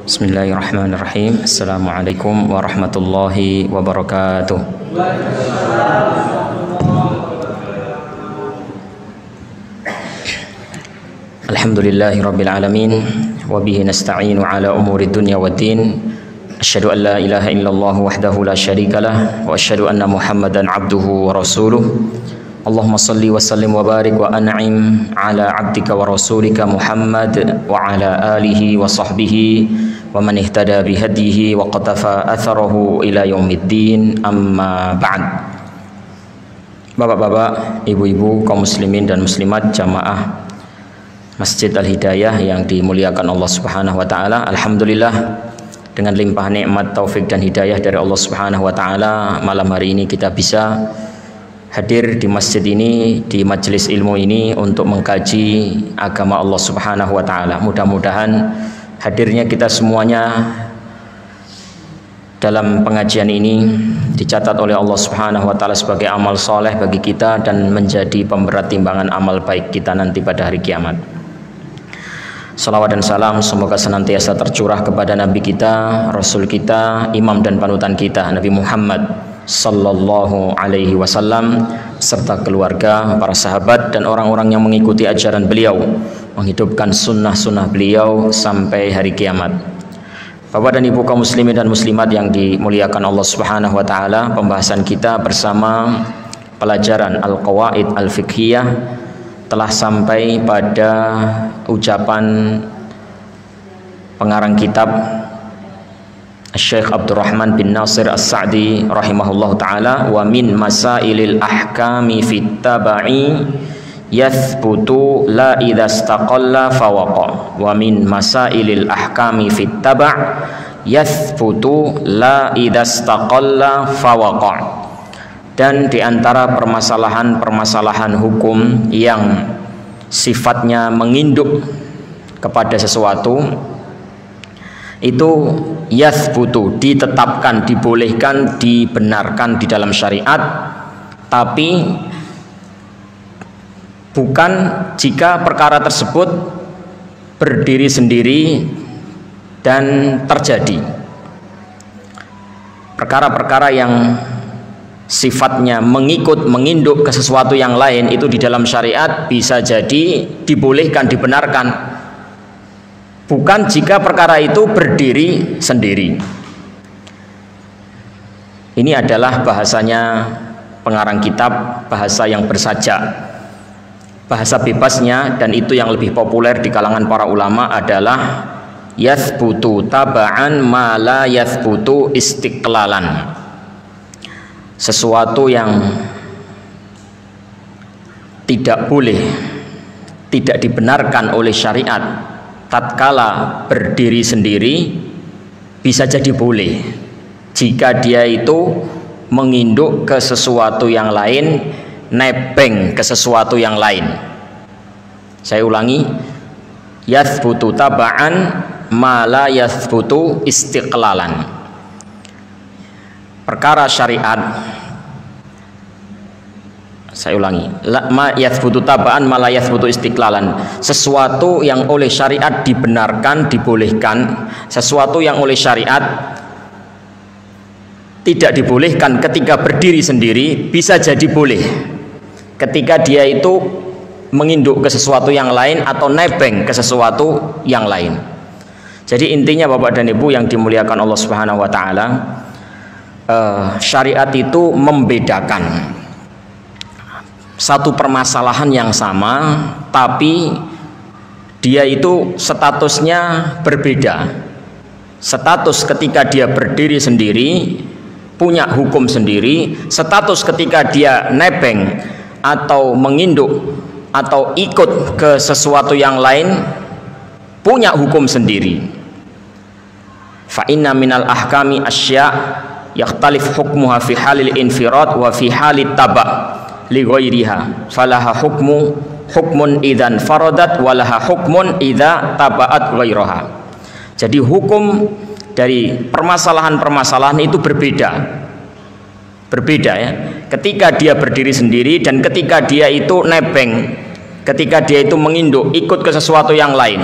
Bismillahirrahmanirrahim. Assalamualaikum warahmatullahi wabarakatuh. Alhamdulillahi rabbil alamin, wa bihi nasta'inu ala umuri dunya waddin. Asyhadu an la ilaha illallah wahdahu la syarikalah, wa asyhadu anna Muhammadan abduhu wa rasuluh. Allahumma salli wa sallim wa barik wa an'im ala abdika wa rasulika Muhammad wa ala alihi wa sahbihi wa man ihtada bihadihi wa qatafa atharahu ila yaumiddin, amma ba'd. Bapak-bapak, ibu-ibu, kaum muslimin dan muslimat jamaah Masjid Al-Hidayah yang dimuliakan Allah Subhanahu wa taala. Alhamdulillah, dengan limpah nikmat, taufik dan hidayah dari Allah Subhanahu wa taala, malam hari ini kita bisa hadir di masjid ini, di majelis ilmu ini untuk mengkaji agama Allah Subhanahu wa taala. Mudah-mudahan hadirnya kita semuanya dalam pengajian ini dicatat oleh Allah Subhanahu wa taala sebagai amal soleh bagi kita dan menjadi pemberat timbangan amal baik kita nanti pada hari kiamat. Salawat dan salam semoga senantiasa tercurah kepada Nabi kita, Rasul kita, imam dan panutan kita, Nabi Muhammad sallallahu alaihi wasallam, serta keluarga, para sahabat dan orang-orang yang mengikuti ajaran beliau, menghidupkan sunnah-sunnah beliau sampai hari kiamat. Bapak dan ibu kaum muslimin dan muslimat yang dimuliakan Allah Subhanahu wa taala, pembahasan kita bersama pelajaran Al-Qawaid Al-Fiqhiyah telah sampai pada ucapan pengarang kitab Syekh Abdurrahman bin Nasir As-Sa'di rahimahullah ta'ala, wa min masailil ahkami fit taba'i yathbutu la idha istaqalla fawaqa. Wa min masailil ahkami fit taba' yathbutu la idha istaqalla fawaqa. Dan diantara permasalahan-permasalahan hukum yang sifatnya menginduk kepada sesuatu itu yathbutu, ditetapkan, dibolehkan, dibenarkan di dalam syariat, tapi bukan jika perkara tersebut berdiri sendiri dan terjadi. Perkara-perkara yang sifatnya menginduk ke sesuatu yang lain itu di dalam syariat bisa jadi dibolehkan, dibenarkan, bukan jika perkara itu berdiri sendiri. Ini adalah bahasanya pengarang kitab, bahasa yang bersajak, bahasa bebasnya, dan itu yang lebih populer di kalangan para ulama adalah yathbutu taba'an ma la yathbutu istiqlalan. Sesuatu yang tidak boleh, tidak dibenarkan oleh syariat tatkala berdiri sendiri bisa jadi boleh jika dia itu menginduk ke sesuatu yang lain, nebeng ke sesuatu yang lain. Saya ulangi, yathbutu taba'an ma la yathbutu istiqlalan. Perkara syariat, saya ulangi, ma yathbutu taba'an ma la yathbutu istiqlalan. Sesuatu yang oleh syariat dibenarkan, dibolehkan, sesuatu yang oleh syariat tidak dibolehkan ketika berdiri sendiri bisa jadi boleh ketika dia itu menginduk ke sesuatu yang lain atau nebeng ke sesuatu yang lain. Jadi intinya Bapak dan Ibu yang dimuliakan Allah Subhanahu wa taala, syariat itu membedakan satu permasalahan yang sama tapi dia itu statusnya berbeda. Status ketika dia berdiri sendiri punya hukum sendiri, status ketika dia nebeng atau menginduk atau ikut ke sesuatu yang lain punya hukum sendiri. Fa inna minal ahkami asya' yakhtalif hukmuha fi halil infirad wa fi halit taba' li ghairiha falaha hukmun idzan faradat walaha hukmun idza taba'at ghairaha. Jadi hukum dari permasalahan-permasalahan itu berbeda ya, ketika dia berdiri sendiri dan ketika dia itu nebeng ketika dia itu menginduk, ikut ke sesuatu yang lain.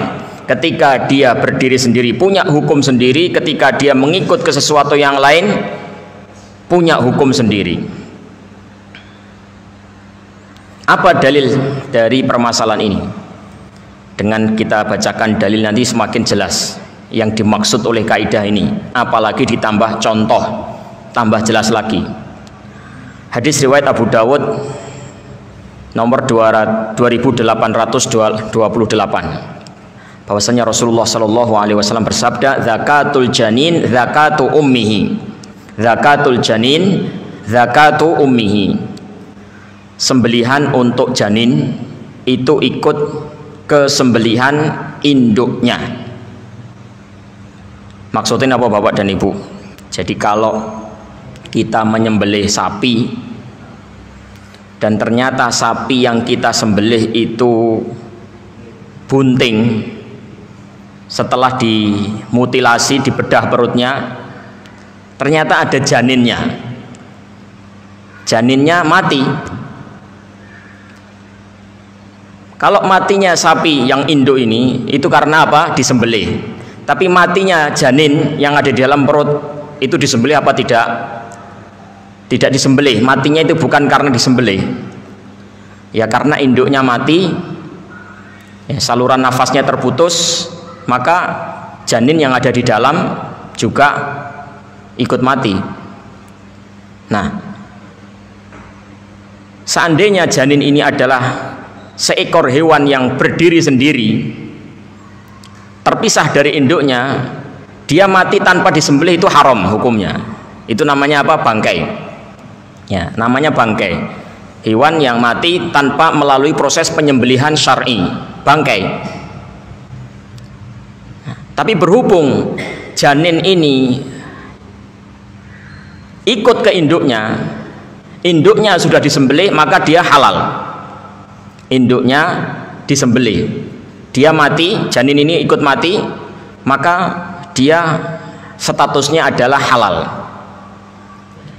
Ketika dia berdiri sendiri, punya hukum sendiri. Ketika dia mengikut ke sesuatu yang lain, punya hukum sendiri. Apa dalil dari permasalahan ini? Dengan kita bacakan dalil nanti semakin jelas yang dimaksud oleh kaidah ini. Apalagi ditambah contoh, tambah jelas lagi. Hadis riwayat Abu Dawud nomor 2828, bahwasanya Rasulullah Shallallahu Alaihi Wasallam bersabda, zakatul janin zakatu ummihi, zakatul janin zakatu ummihi. Sembelihan untuk janin itu ikut ke sembelihan induknya. Maksudnya apa Bapak dan Ibu? Jadi kalau kita menyembelih sapi dan ternyata sapi yang kita sembelih itu bunting, setelah dimutilasi, dibedah perutnya, ternyata ada janinnya. Janinnya mati. Kalau matinya sapi yang induk ini itu karena apa? Disembelih. Tapi matinya janin yang ada di dalam perut itu disembelih apa tidak? Tidak disembelih. Matinya itu bukan karena disembelih. Ya karena induknya mati, ya, saluran nafasnya terputus, maka janin yang ada di dalam juga ikut mati. Nah, seandainya janin ini adalah seekor hewan yang berdiri sendiri, terpisah dari induknya, dia mati tanpa disembelih itu haram hukumnya. Itu namanya apa? Bangkai. Ya, namanya bangkai. Hewan yang mati tanpa melalui proses penyembelihan syar'i, bangkai. Nah, tapi berhubung janin ini ikut ke induknya, induknya sudah disembelih, maka dia halal. Induknya disembelih, dia mati, janin ini ikut mati, maka dia statusnya adalah halal.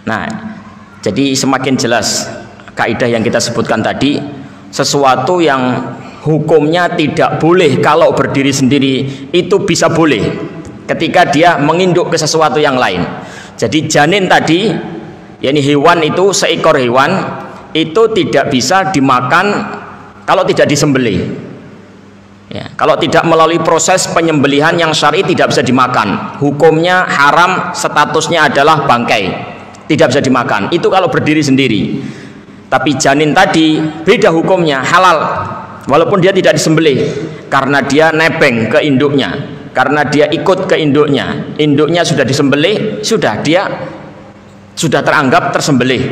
Nah, jadi semakin jelas kaidah yang kita sebutkan tadi, sesuatu yang hukumnya tidak boleh kalau berdiri sendiri itu bisa boleh ketika dia menginduk ke sesuatu yang lain. Jadi janin tadi, yakni hewan itu, seekor hewan itu tidak bisa dimakan kalau tidak disembelih. Ya, kalau tidak melalui proses penyembelihan yang syar'i tidak bisa dimakan. Hukumnya haram, statusnya adalah bangkai, tidak bisa dimakan. Itu kalau berdiri sendiri. Tapi janin tadi beda hukumnya, halal, walaupun dia tidak disembelih, karena dia nebeng ke induknya, karena dia ikut ke induknya. Induknya sudah disembelih, sudah dia sudah teranggap tersembelih.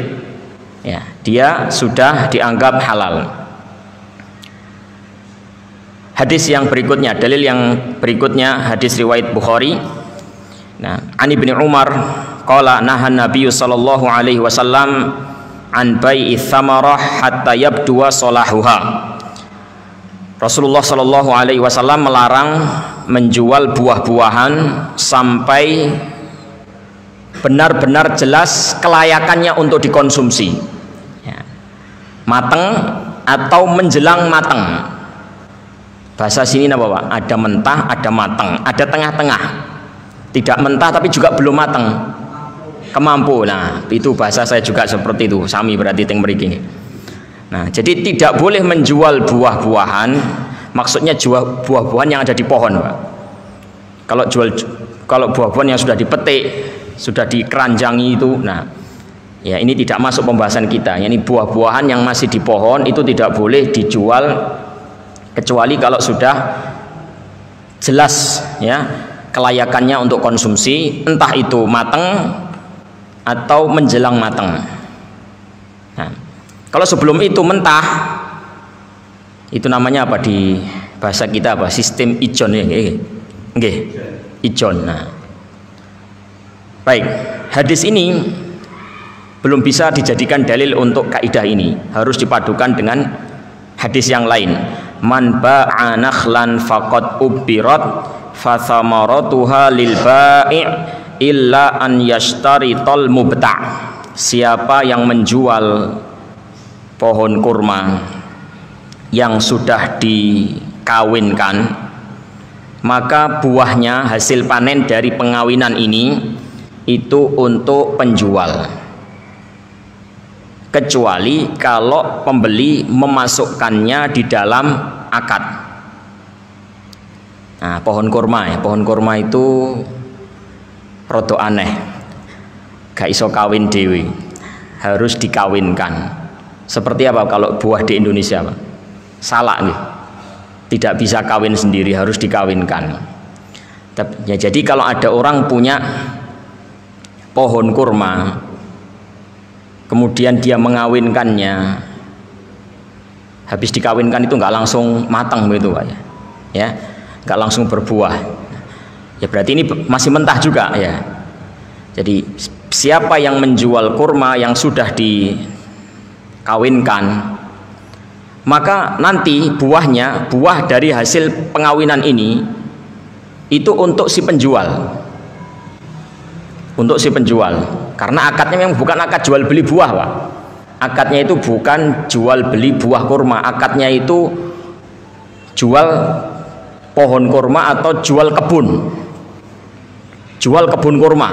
Ya, dia sudah dianggap halal. Hadis yang berikutnya, dalil yang berikutnya, hadis riwayat Bukhari. Nah, Ani bin Umar qala nahan Nabi sallallahu alaihi wasallam an bai'i thamarah hatta yabduwa salahuha. Rasulullah sallallahu alaihi wasallam melarang menjual buah-buahan sampai benar-benar jelas kelayakannya untuk dikonsumsi. Ya. Mateng atau menjelang mateng. Bahasa sini apa Pak? Ada mentah, ada matang, ada tengah-tengah. Tidak mentah tapi juga belum matang. Kemampu. Nah, itu bahasa saya juga seperti itu. Sami berarti teng mriki. Nah, jadi tidak boleh menjual buah-buahan. Maksudnya jual buah-buahan yang ada di pohon, Pak. Kalau buah-buahan yang sudah dipetik, sudah dikeranjangi itu, nah, ya ini tidak masuk pembahasan kita. Ini buah-buahan yang masih di pohon itu tidak boleh dijual kecuali kalau sudah jelas ya kelayakannya untuk konsumsi, entah itu matang atau menjelang matang. Nah, kalau sebelum itu mentah, itu namanya apa di bahasa kita apa? Sistem ijon ya, nggih, ijon. Nah, baik, hadis ini belum bisa dijadikan dalil untuk kaidah ini, harus dipadukan dengan hadis yang lain. Man ba'a nakhlan faqad ubbirat fa thamaratuha lil bai' illa an yashtarital mubta'. Siapa yang menjual pohon kurma yang sudah dikawinkan, maka buahnya hasil panen dari pengawinan ini itu untuk penjual, kecuali kalau pembeli memasukkannya di dalam akad. Nah, pohon kurma itu rada aneh, gak iso kawin dewi, harus dikawinkan. Seperti apa kalau buah di Indonesia, Pak? Salak nih, tidak bisa kawin sendiri, harus dikawinkan. Ya, jadi kalau ada orang punya pohon kurma, kemudian dia mengawinkannya, habis dikawinkan itu nggak langsung matang begitu, Pak, ya, nggak langsung berbuah. Ya berarti ini masih mentah juga, ya. Jadi siapa yang menjual kurma yang sudah dikawinkan, maka nanti buah dari hasil pengawinan ini itu untuk si penjual, karena akadnya memang bukan akad jual beli buah, Pak. Akadnya itu bukan jual beli buah kurma, akadnya itu jual pohon kurma atau jual kebun kurma.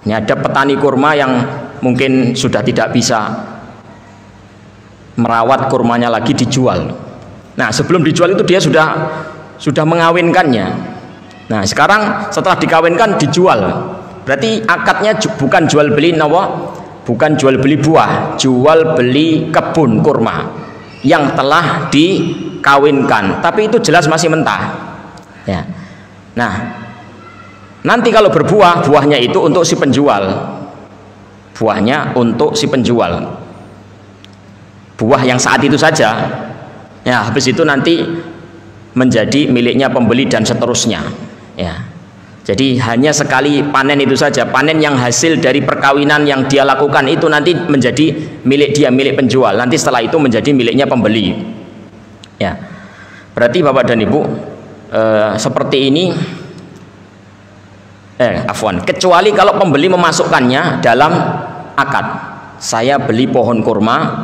Ini ada petani kurma yang mungkin sudah tidak bisa merawat kurmanya lagi, dijual. Nah, sebelum dijual itu dia sudah mengawinkannya. Nah, sekarang setelah dikawinkan dijual. Berarti akadnya bukan jual beli bukan jual beli buah, jual beli kebun kurma yang telah dikawinkan, tapi itu jelas masih mentah. Ya. Nah, nanti kalau berbuah, buahnya itu untuk si penjual. Buah yang saat itu saja, ya, habis itu nanti menjadi miliknya pembeli dan seterusnya, ya. Jadi hanya sekali panen itu saja, panen yang hasil dari perkawinan yang dia lakukan itu nanti menjadi milik dia, milik penjual. Nanti setelah itu menjadi miliknya pembeli, ya. Berarti Bapak dan Ibu, seperti ini, kecuali kalau pembeli memasukkannya dalam akad. Saya beli pohon kurma,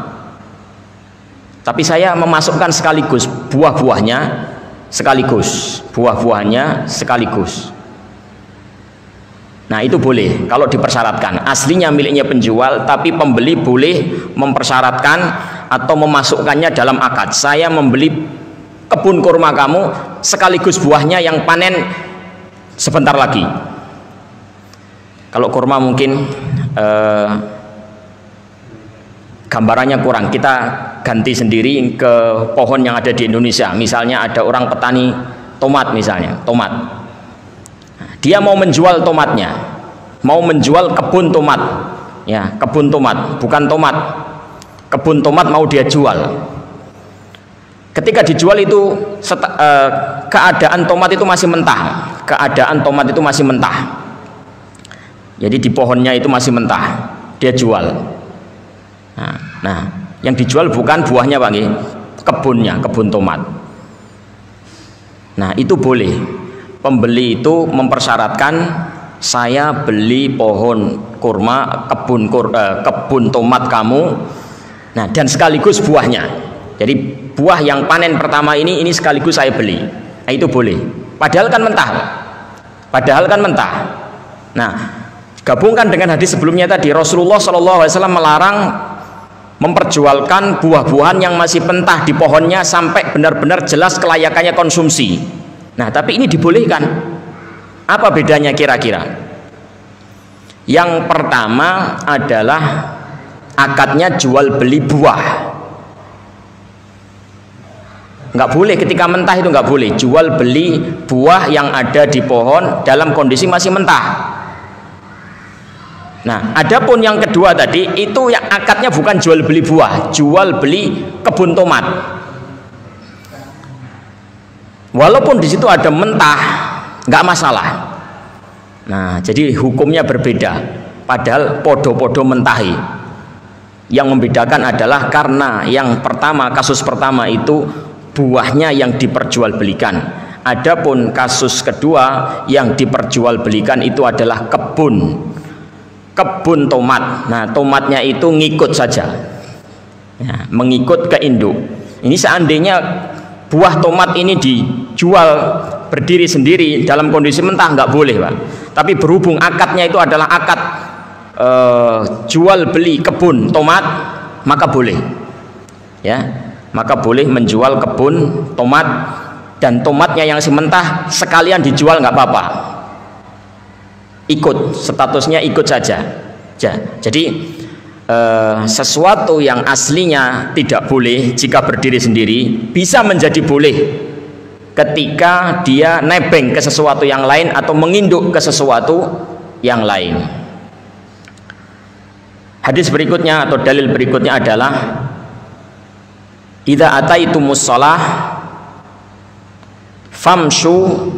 tapi saya memasukkan sekaligus buah-buahnya sekaligus. Nah, itu boleh kalau dipersyaratkan. Aslinya miliknya penjual, tapi pembeli boleh mempersyaratkan atau memasukkannya dalam akad. Saya membeli kebun kurma kamu sekaligus buahnya yang panen sebentar lagi. Kalau kurma mungkin gambarannya kurang, kita ganti sendiri ke pohon yang ada di Indonesia. Misalnya ada orang petani tomat, tomat. Dia mau menjual tomatnya, mau menjual kebun tomat, ya, kebun tomat, bukan tomat, kebun tomat mau dia jual. Ketika dijual itu keadaan tomat itu masih mentah, jadi di pohonnya itu masih mentah, dia jual. Nah, yang dijual bukan buahnya, Pak, kebunnya, kebun tomat. Nah, itu boleh. Pembeli itu mempersyaratkan, saya beli pohon kurma, kebun tomat kamu, nah, dan sekaligus buahnya. Jadi buah yang panen pertama ini sekaligus saya beli. Nah, itu boleh. Padahal kan mentah. Nah, gabungkan dengan hadis sebelumnya tadi, Rasulullah SAW melarang memperjualkan buah-buahan yang masih mentah di pohonnya sampai benar-benar jelas kelayakannya konsumsi. Nah, tapi ini dibolehkan. Apa bedanya kira-kira? Yang pertama adalah akadnya jual beli buah. Nggak boleh ketika mentah, itu nggak boleh jual beli buah yang ada di pohon dalam kondisi masih mentah. Nah, adapun yang kedua tadi itu yang akadnya bukan jual beli buah, jual beli kebun tomat. Walaupun di situ ada mentah, nggak masalah. Nah, jadi hukumnya berbeda. Padahal podo-podo mentahi. Yang membedakan adalah karena yang pertama, kasus pertama itu buahnya yang diperjualbelikan. Adapun kasus kedua yang diperjualbelikan itu adalah kebun tomat. Nah, tomatnya itu ngikut saja, ya, mengikut ke induk. Ini seandainya buah tomat ini dijual berdiri sendiri dalam kondisi mentah nggak boleh, Pak. Tapi berhubung akadnya itu adalah akad jual beli kebun tomat, maka boleh, ya, maka boleh menjual kebun tomat, dan tomatnya yang masih mentah sekalian dijual nggak apa-apa, ikut statusnya ikut saja. Jadi sesuatu yang aslinya tidak boleh jika berdiri sendiri bisa menjadi boleh ketika dia nebeng ke sesuatu yang lain atau menginduk ke sesuatu yang lain. Hadis berikutnya atau dalil berikutnya adalah idza ataitumus shalah famshu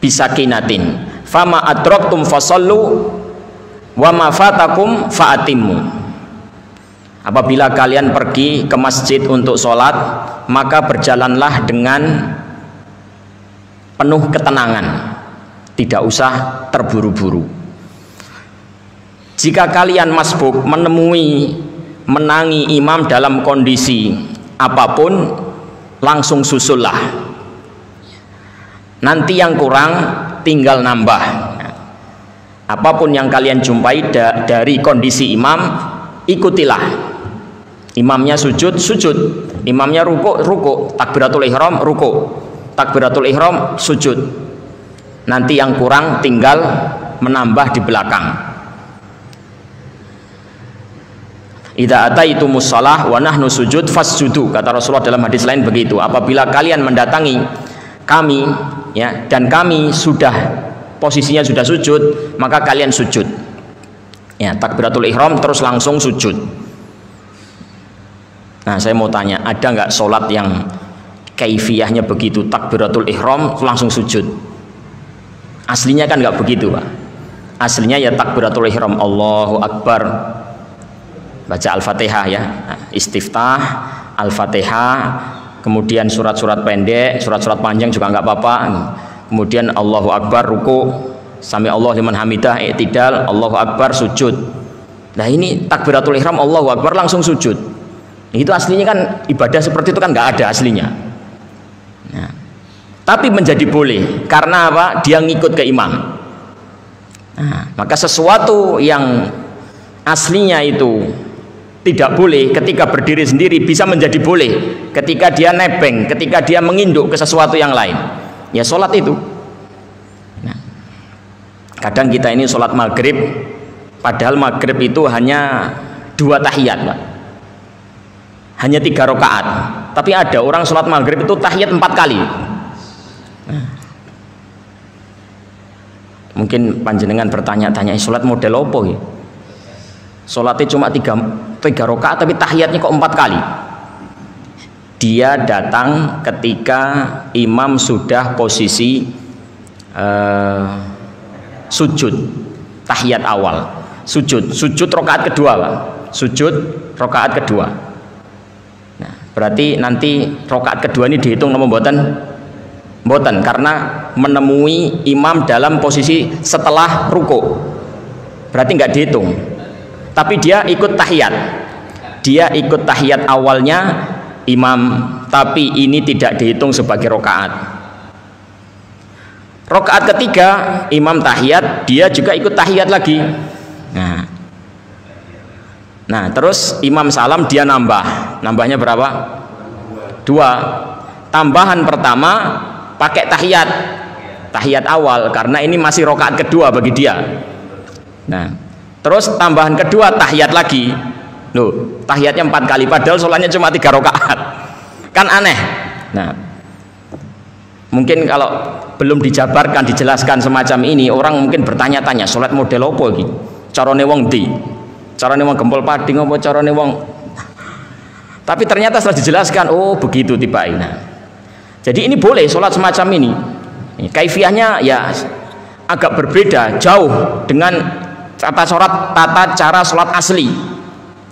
bisakinatin fama adraktum fasallu wa ma fatakum fa'atimmu. Apabila kalian pergi ke masjid untuk sholat, maka berjalanlah dengan penuh ketenangan, tidak usah terburu-buru. Jika kalian masbuk menangi imam dalam kondisi apapun, langsung susullah. Nanti yang kurang tinggal nambah. Apapun yang kalian jumpai dari kondisi imam, ikutilah. Imamnya sujud, sujud. Imamnya ruku, ruku. Takbiratul ihram, ruku. Takbiratul ihram, sujud. Nanti yang kurang tinggal menambah di belakang. Idza ataitumus shalah wa nahnu sujud fasjudu, kata Rasulullah dalam hadis lain begitu. Apabila kalian mendatangi kami, ya, dan kami sudah posisinya sudah sujud, maka kalian sujud. Ya, takbiratul ihram terus langsung sujud. Nah, saya mau tanya, ada nggak sholat yang kaifiyahnya begitu, takbiratul ihram langsung sujud? Aslinya kan nggak begitu, Pak. Aslinya ya takbiratul ihram, Allahu Akbar, baca Al-Fatihah, ya, istiftah, Al-Fatihah, kemudian surat-surat pendek, surat-surat panjang juga nggak apa-apa. Kemudian Allahu Akbar, ruku, sami Allah liman hamidah, i'tidal, Allahu Akbar, sujud. Nah, ini takbiratul ihram, Allahu Akbar, langsung sujud. Itu aslinya kan ibadah seperti itu kan nggak ada aslinya. Nah, tapi menjadi boleh karena apa? Dia ngikut ke imam. Nah, maka sesuatu yang aslinya itu tidak boleh ketika berdiri sendiri bisa menjadi boleh ketika dia nebeng, ketika dia menginduk ke sesuatu yang lain. Ya, sholat itu. Nah, kadang kita ini sholat maghrib, padahal maghrib itu hanya 2 tahiyat, Pak. Hanya 3 rakaat. Tapi ada orang sholat maghrib itu tahiyat 4 kali. Nah, mungkin panjenengan bertanya-tanya, sholat model apa ya? Sholatnya cuma 3 rakaat tapi tahiyatnya kok 4 kali. Dia datang ketika imam sudah posisi sujud tahiyat awal, sujud rakaat kedua, Pak. Sujud rakaat kedua. Nah, berarti nanti rakaat kedua ini dihitung nomor mboten karena menemui imam dalam posisi setelah ruku. Berarti nggak dihitung. Tapi dia ikut tahiyat. Dia ikut tahiyat awalnya imam, tapi ini tidak dihitung sebagai rakaat. Rakaat ketiga imam tahiyat, dia juga ikut tahiyat lagi. Nah, terus imam salam, dia nambahnya berapa? 2. Tambahan pertama pakai tahiyat awal karena ini masih rakaat kedua bagi dia. Nah, terus tambahan kedua tahiyat lagi. Loh, tahiyatnya 4 kali padahal sholatnya cuma 3 rakaat. Kan aneh. Nah, mungkin kalau belum dijabarkan, dijelaskan semacam ini, orang mungkin bertanya-tanya, sholat model apa iki? Carane wong ndi? Carane wong gempol pading apa carane wong? Tapi ternyata setelah dijelaskan, oh begitu tiba ini. Nah, jadi ini boleh sholat semacam ini. Kaifiyahnya ya agak berbeda jauh dengan tata cara sholat asli.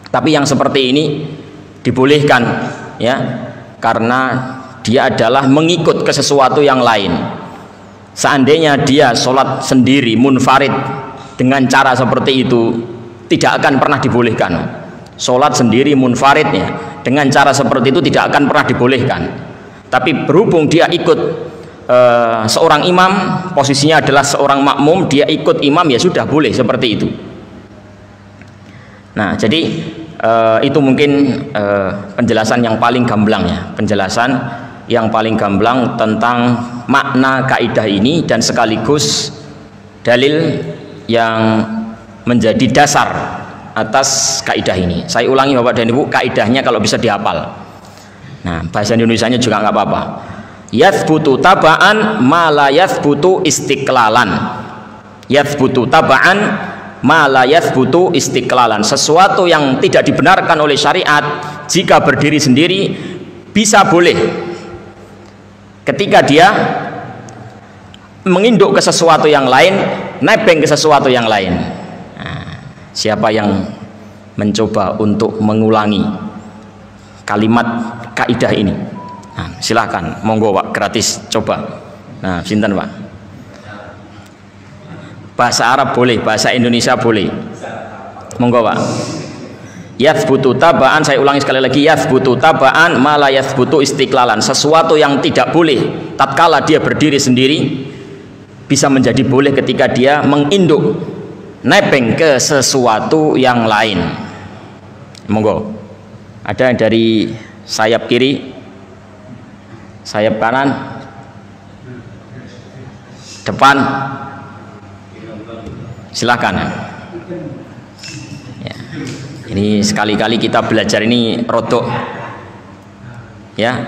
Tapi yang seperti ini dibolehkan, ya, karena dia adalah mengikut ke sesuatu yang lain. Seandainya dia sholat sendiri munfarid dengan cara seperti itu tidak akan pernah dibolehkan. sholat sendiri munfarid ya, dengan cara seperti itu tidak akan pernah dibolehkan. Tapi berhubung dia ikut seorang imam, posisinya adalah seorang makmum, dia ikut imam, ya sudah boleh seperti itu. Nah, jadi itu mungkin penjelasan yang paling gamblang ya, penjelasan yang paling gamblang tentang makna kaidah ini dan sekaligus dalil yang menjadi dasar atas kaidah ini. Saya ulangi Bapak dan Ibu, kaidahnya kalau bisa dihafal. Nah, bahasa Indonesianya juga nggak apa-apa. Yathbutu taba'an ma la yathbutu istiqlalan. Yathbutu taba'an ma la yathbutu istiqlalan. Sesuatu yang tidak dibenarkan oleh syariat jika berdiri sendiri bisa boleh ketika dia menginduk ke sesuatu yang lain, nebeng ke sesuatu yang lain. Nah, siapa yang mencoba untuk mengulangi kalimat kaidah ini? Nah, silahkan, monggo Pak, gratis coba. Nah, sinten Pak? Bahasa Arab boleh, bahasa Indonesia boleh. Monggo Pak. Yathbutu taba'an, saya ulangi sekali lagi, yathbutu taba'an ma la yathbutu istiqlalan. Sesuatu yang tidak boleh tatkala dia berdiri sendiri bisa menjadi boleh ketika dia menginduk, nebeng ke sesuatu yang lain. Monggo. Ada yang dari sayap kiri, sayap kanan, depan, silakan. Ya. Ini sekali-kali kita belajar ini rodok, ya,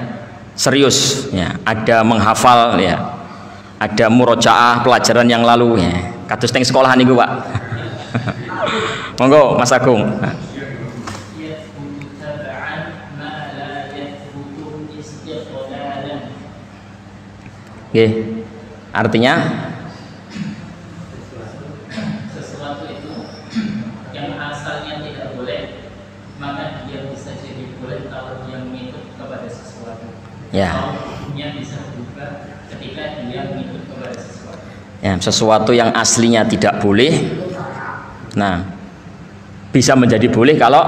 serius. Ya. Ada menghafal, ya, ada murojaah pelajaran yang lalu. Ya. Kados teng sekolahan niku Pak. Monggo Mas Agung. Oke, artinya sesuatu itu yang asalnya tidak boleh, maka dia bisa jadi boleh kalau dia mengikut kepada sesuatu. ya, Hukumnya bisa juga ketika dia mengikut kepada sesuatu. ya, sesuatu yang aslinya tidak boleh, nah bisa menjadi boleh kalau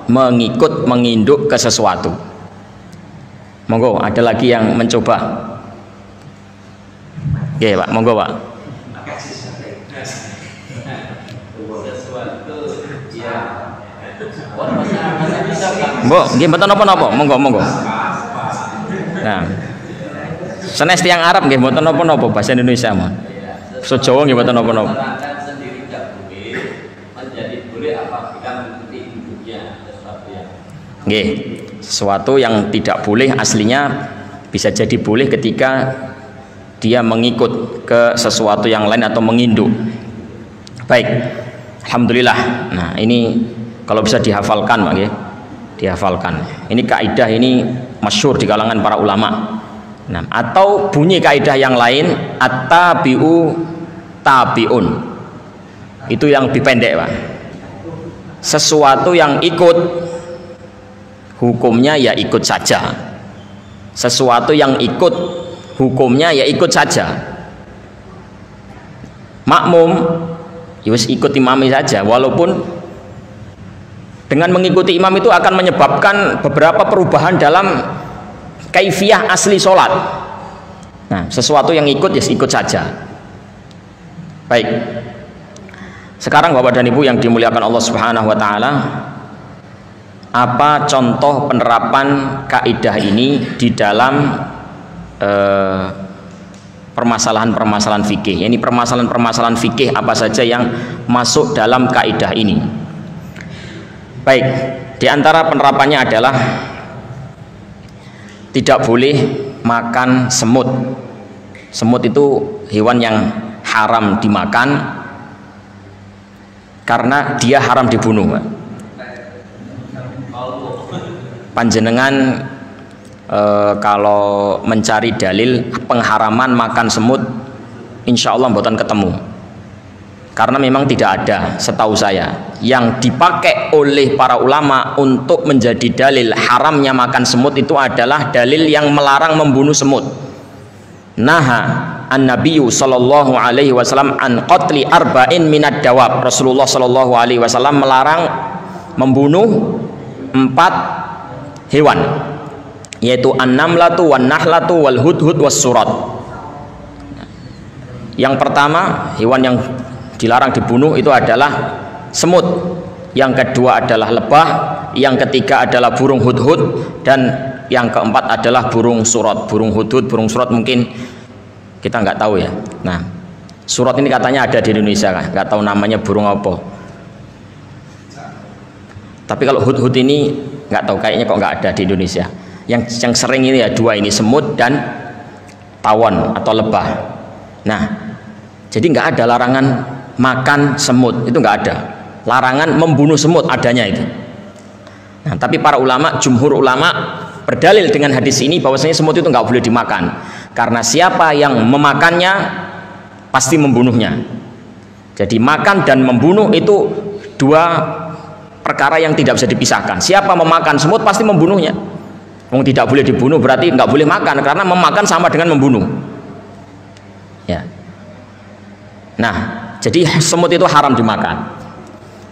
mengikut, menginduk ke sesuatu. Monggo, ada lagi yang mencoba? Oke Pak, monggo Pak. Mbok, nggih mboten napa-napa, monggo. Nah, sanes tiyang Arab nggih mboten napa-napa, bahasa Indonesia mah. Basa Jawa nggih mboten napa-napa. Nggih, sesuatu yang tidak boleh aslinya bisa jadi boleh ketika dia mengikut ke sesuatu yang lain atau menginduk. Baik, alhamdulillah. Nah, ini kalau bisa dihafalkan, Pak, ya. Dihafalkan. Ini kaidah ini masyhur di kalangan para ulama. Nah, atau bunyi kaidah yang lain, at-tabi'u tabi'un. Itu yang lebih pendek, Pak. Sesuatu yang ikut hukumnya ya ikut saja. Sesuatu yang ikut hukumnya ya ikut saja. Makmum ya wis ikut imami saja, walaupun dengan mengikuti imam itu akan menyebabkan beberapa perubahan dalam kaifiyah asli sholat. Nah, sesuatu yang ikut ya ikut saja. Baik, sekarang Bapak dan Ibu yang dimuliakan Allah Subhanahu wa Ta'ala, apa contoh penerapan kaidah ini di dalam permasalahan-permasalahan fikih? Ini permasalahan-permasalahan fikih apa saja yang masuk dalam kaidah ini? Baik, di antara penerapannya adalah tidak boleh makan semut. Semut itu hewan yang haram dimakan karena dia haram dibunuh. Panjenengan kalau mencari dalil pengharaman makan semut, insya Allah mboten ketemu, karena memang tidak ada setahu saya yang dipakai oleh para ulama untuk menjadi dalil haramnya makan semut. Itu adalah dalil yang melarang membunuh semut. Naha an-nabiyyu sallallahu alaihi wasallam an qatli arba'in minad dawab. Rasulullah sallallahu alaihi wasallam melarang membunuh 4 hewan, yaitu an-namlatu wan nahlatu wal hudhud was surat. Yang pertama, hewan yang dilarang dibunuh itu adalah semut. Yang kedua adalah lebah, yang ketiga adalah burung hudhud, dan yang keempat adalah burung surat. Burung hudhud, burung surat mungkin kita nggak tahu ya. Nah, surat ini katanya ada di Indonesia kan, nggak tahu namanya burung apa. Tapi kalau hudhud ini nggak tahu, kayaknya kok nggak ada di Indonesia. Yang sering ini ya dua ini, semut dan tawon atau lebah. Nah, jadi nggak ada larangan makan semut, itu nggak ada. Larangan membunuh semut adanya itu. Nah, tapi para ulama, jumhur ulama berdalil dengan hadis ini bahwasanya semut itu nggak boleh dimakan, karena siapa yang memakannya pasti membunuhnya. Jadi makan dan membunuh itu dua perkara yang tidak bisa dipisahkan. Siapa memakan semut pasti membunuhnya. Wong tidak boleh dibunuh berarti nggak boleh makan, karena memakan sama dengan membunuh. Ya. Nah, jadi semut itu haram dimakan.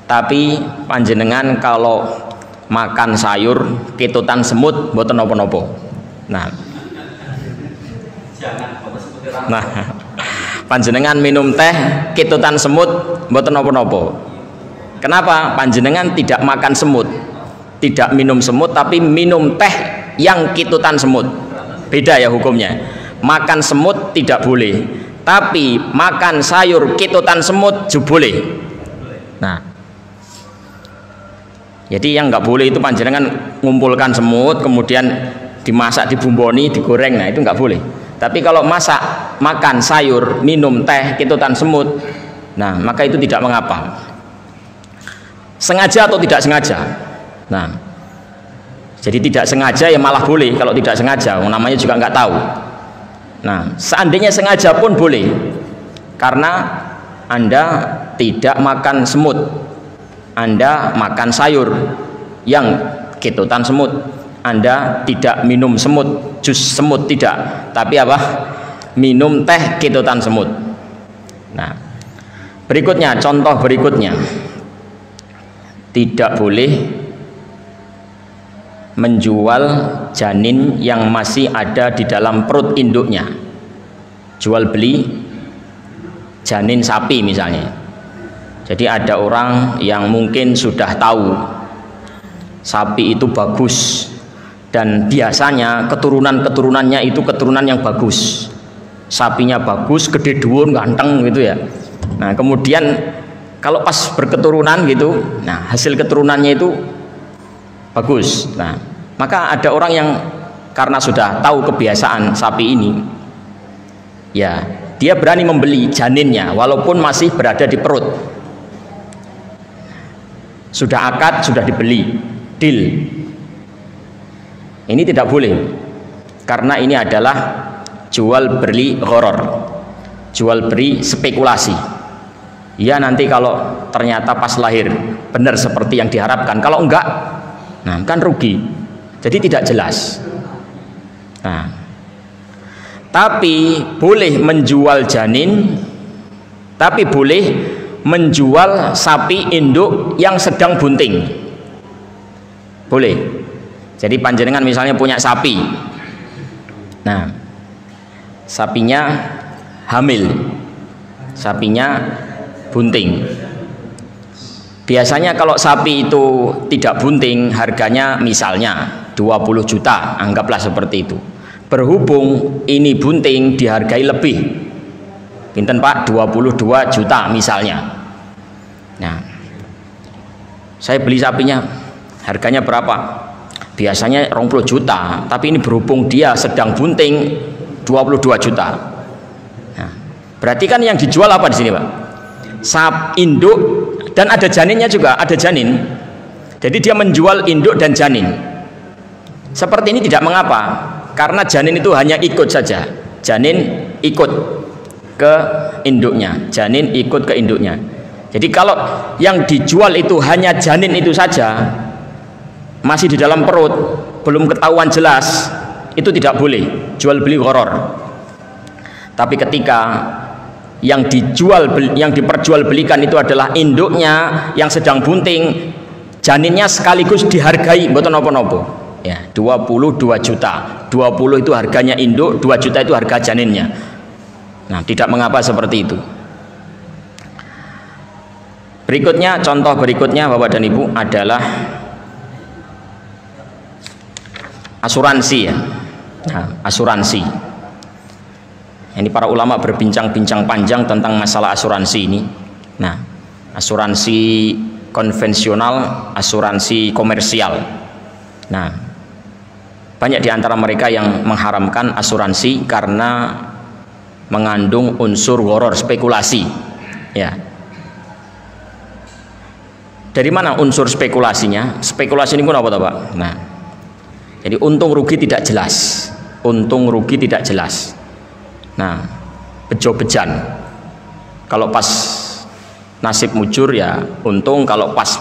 Tapi panjenengan kalau makan sayur ketutan semut mboten napa-napa. Nah, panjenengan minum teh ketutan semut mboten napa-napa. Kenapa? Panjenengan tidak makan semut, tidak minum semut, tapi minum teh yang ketutan semut. Beda ya hukumnya. Makan semut tidak boleh, tapi makan sayur ketutan semut juga boleh. Nah, jadi yang nggak boleh itu panjenengan ngumpulkan semut kemudian dimasak, dibumboni, digoreng, nah itu nggak boleh. Tapi kalau masak, makan sayur, minum teh ketutan semut, nah maka itu tidak mengapa. Sengaja atau tidak sengaja. Nah, jadi tidak sengaja ya malah boleh. Kalau tidak sengaja, namanya juga nggak tahu. Nah, seandainya sengaja pun boleh, karena Anda tidak makan semut, Anda makan sayur yang ketutan semut, Anda tidak minum semut, jus semut tidak, tapi apa? Minum teh ketutan semut. Nah, berikutnya, contoh berikutnya, tidak boleh menjual janin yang masih ada di dalam perut induknya. Jual beli janin sapi misalnya. Jadi ada orang yang mungkin sudah tahu sapi itu bagus dan biasanya keturunan-keturunannya itu keturunan yang bagus. Sapinya bagus, gede dhuwur, ganteng gitu ya. Nah, kemudian kalau pas berketurunan gitu, nah hasil keturunannya itu bagus. Nah, maka ada orang yang karena sudah tahu kebiasaan sapi ini, ya dia berani membeli janinnya walaupun masih berada di perut. Sudah akad, sudah dibeli, deal. Ini tidak boleh, karena ini adalah jual beli gharar, jual beli spekulasi. Ya nanti kalau ternyata pas lahir benar seperti yang diharapkan, kalau enggak, nah kan rugi. Jadi tidak jelas. Nah, tapi boleh menjual janin, tapi boleh menjual sapi induk yang sedang bunting. Boleh. Jadi panjenengan misalnya punya sapi. Nah, sapinya hamil. Sapinya bunting. Biasanya kalau sapi itu tidak bunting, harganya misalnya 20 juta, anggaplah seperti itu. Berhubung ini bunting dihargai lebih. Pinten Pak? 22 juta misalnya. Nah, saya beli sapinya harganya berapa? Biasanya 20 juta, tapi ini berhubung dia sedang bunting 22 juta. Nah, berarti kan yang dijual apa di sini, Pak? Sapi induk dan ada janinnya juga, ada janin. Jadi dia menjual induk dan janin. Seperti ini tidak mengapa, karena janin itu hanya ikut saja. Janin ikut ke induknya, janin ikut ke induknya. Jadi kalau yang dijual itu hanya janin itu saja, masih di dalam perut, belum ketahuan jelas, itu tidak boleh jual beli gharar. Tapi ketika yang diperjualbelikan itu adalah induknya yang sedang bunting, janinnya sekaligus dihargai mboten napa-napa. Ya, 22 juta. 20 itu harganya induk, 2 juta itu harga janinnya. Nah, tidak mengapa seperti itu. Berikutnya, contoh berikutnya Bapak dan Ibu adalah asuransi ya. Nah, asuransi. Ini para ulama berbincang-bincang panjang tentang masalah asuransi ini. Nah, asuransi konvensional, asuransi komersial. Nah, banyak di antara mereka yang mengharamkan asuransi karena mengandung unsur gharar, spekulasi. Ya. Dari mana unsur spekulasinya? Spekulasi ini apa Pak? Nah, jadi untung rugi tidak jelas. Untung rugi tidak jelas. Nah, bejo-bejan. Kalau pas nasib mujur ya untung, kalau pas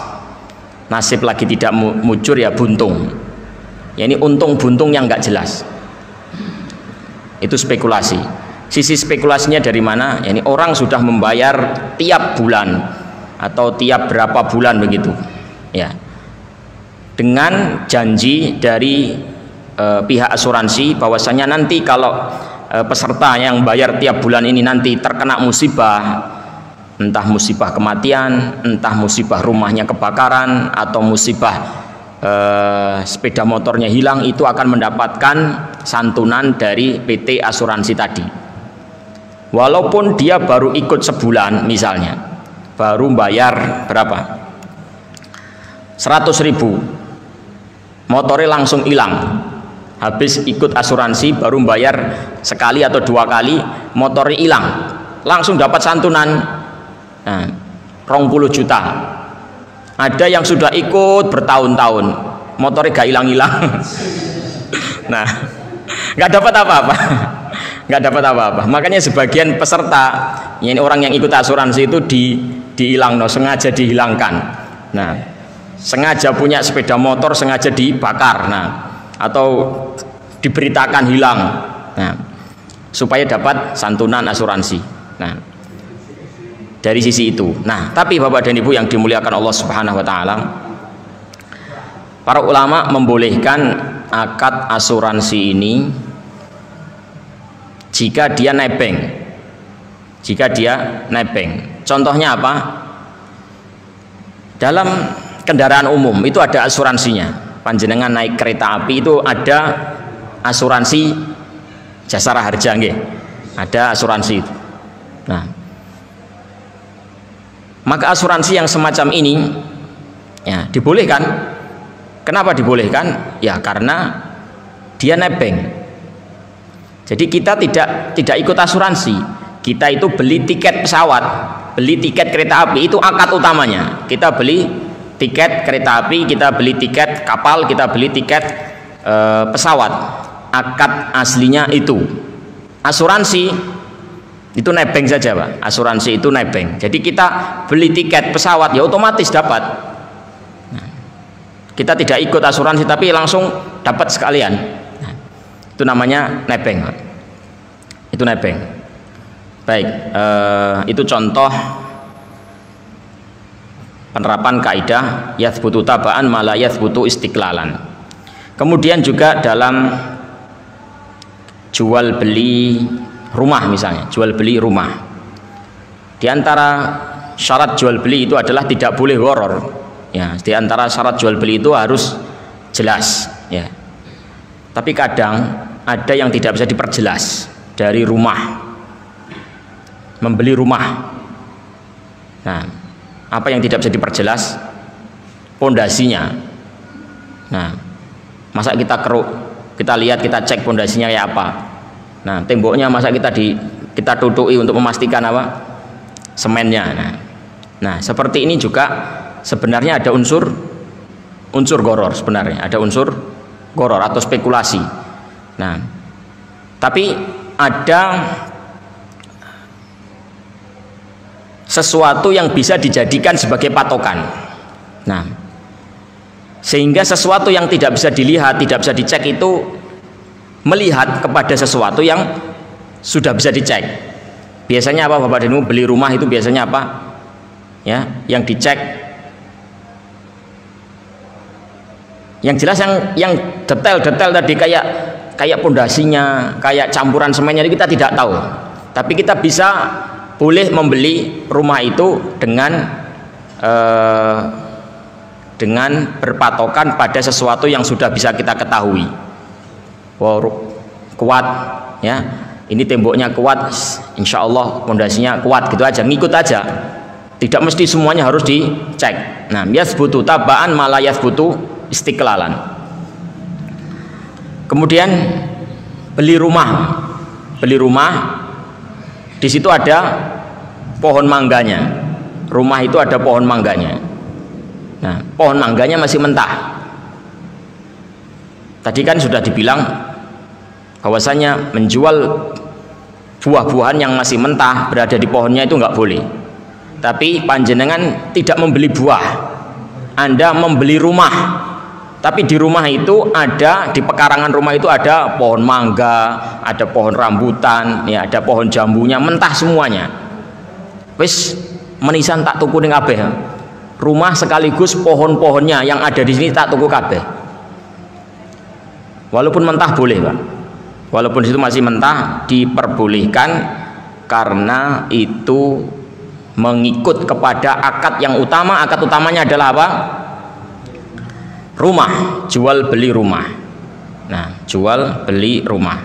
nasib lagi tidak mujur ya buntung. Ya ini untung buntung yang nggak jelas. Itu spekulasi. Sisi spekulasinya dari mana? Ya ini orang sudah membayar tiap bulan atau tiap berapa bulan begitu. Ya. Dengan janji dari pihak asuransi bahwasanya nanti kalau peserta yang bayar tiap bulan ini nanti terkena musibah, entah musibah kematian, entah musibah rumahnya kebakaran, atau musibah sepeda motornya hilang, itu akan mendapatkan santunan dari PT asuransi tadi. Walaupun dia baru ikut sebulan misalnya, baru bayar berapa? 100.000, motornya langsung hilang. Habis ikut asuransi baru bayar sekali atau 2 kali, motornya hilang, langsung dapat santunan. Nah, 20 juta. Ada yang sudah ikut bertahun-tahun, motornya gak hilang-hilang. Nah, nggak dapat apa-apa, nggak dapat apa-apa. Makanya sebagian peserta, ini orang yang ikut asuransi itu dihilangkan, sengaja dihilangkan. Nah, sengaja punya sepeda motor sengaja dibakar. Nah, atau diberitakan hilang, nah, supaya dapat santunan asuransi. Nah, dari sisi itu. Nah, tapi Bapak dan Ibu yang dimuliakan Allah Subhanahu wa taala, para ulama membolehkan akad asuransi ini jika dia nebeng. Jika dia nebeng. Contohnya apa? Dalam kendaraan umum itu ada asuransinya. Panjenengan naik kereta api itu ada asuransi jasara harja nggih. Ada asuransi itu. Nah, maka asuransi yang semacam ini ya dibolehkan. Kenapa dibolehkan? Ya karena dia nebeng. Jadi kita tidak ikut asuransi. Kita itu beli tiket pesawat, beli tiket kereta api, itu akad utamanya. Kita beli tiket kereta api, kita beli tiket kapal, kita beli tiket pesawat. Akad aslinya itu. Asuransi itu nebeng saja Pak. Asuransi itu nebeng. Jadi kita beli tiket pesawat ya otomatis dapat. Nah, kita tidak ikut asuransi tapi langsung dapat sekalian. Nah, itu namanya nebeng Pak. Itu nebeng. Baik, itu contoh penerapan kaidah yathbutu tabaan ma la yathbutu istiqlalan. Kemudian juga dalam jual beli rumah misalnya, jual beli rumah. Di antara syarat jual beli itu adalah tidak boleh gharar. Ya, di antara syarat jual beli itu harus jelas, ya. Tapi kadang ada yang tidak bisa diperjelas dari rumah. Membeli rumah. Nah, apa yang tidak bisa diperjelas? Pondasinya. Nah, masa kita keruk, kita lihat, kita cek pondasinya kayak apa. Nah, temboknya masa kita tutupi untuk memastikan apa? Semennya. Nah, seperti ini juga sebenarnya ada unsur gharar sebenarnya, ada unsur gharar atau spekulasi. Nah, tapi ada sesuatu yang bisa dijadikan sebagai patokan. Nah, sehingga sesuatu yang tidak bisa dilihat, tidak bisa dicek itu melihat kepada sesuatu yang sudah bisa dicek. Biasanya apa Bapak dan Ibu beli rumah itu biasanya apa? Ya, yang dicek Yang jelas yang detail-detail tadi kayak pondasinya, kayak campuran semennya kita tidak tahu. Tapi kita bisa boleh membeli rumah itu dengan berpatokan pada sesuatu yang sudah bisa kita ketahui. Kuat ya. Ini temboknya kuat, insya Allah pondasinya kuat, gitu aja, ngikut aja. Tidak mesti semuanya harus dicek. Nah, yasbutu tabaan malah yasbutu istiqlalan. Kemudian beli rumah. Di situ ada pohon mangganya. Rumah itu ada pohon mangganya. Nah, pohon mangganya masih mentah. Tadi kan sudah dibilang bahwasanya menjual buah-buahan yang masih mentah berada di pohonnya itu nggak boleh. Tapi panjenengan tidak membeli buah, Anda membeli rumah. Tapi di rumah itu ada, di pekarangan rumah itu ada pohon mangga, ada pohon rambutan, ya, ada pohon jambunya, mentah semuanya. Wis menisan tak tuku ning kabeh. Rumah sekaligus pohon-pohonnya yang ada di sini tak tuku kabeh. Walaupun mentah boleh, Pak. Walaupun itu masih mentah diperbolehkan karena itu mengikut kepada akad yang utama. Akad utamanya adalah apa? Rumah, jual beli rumah. Nah, jual beli rumah.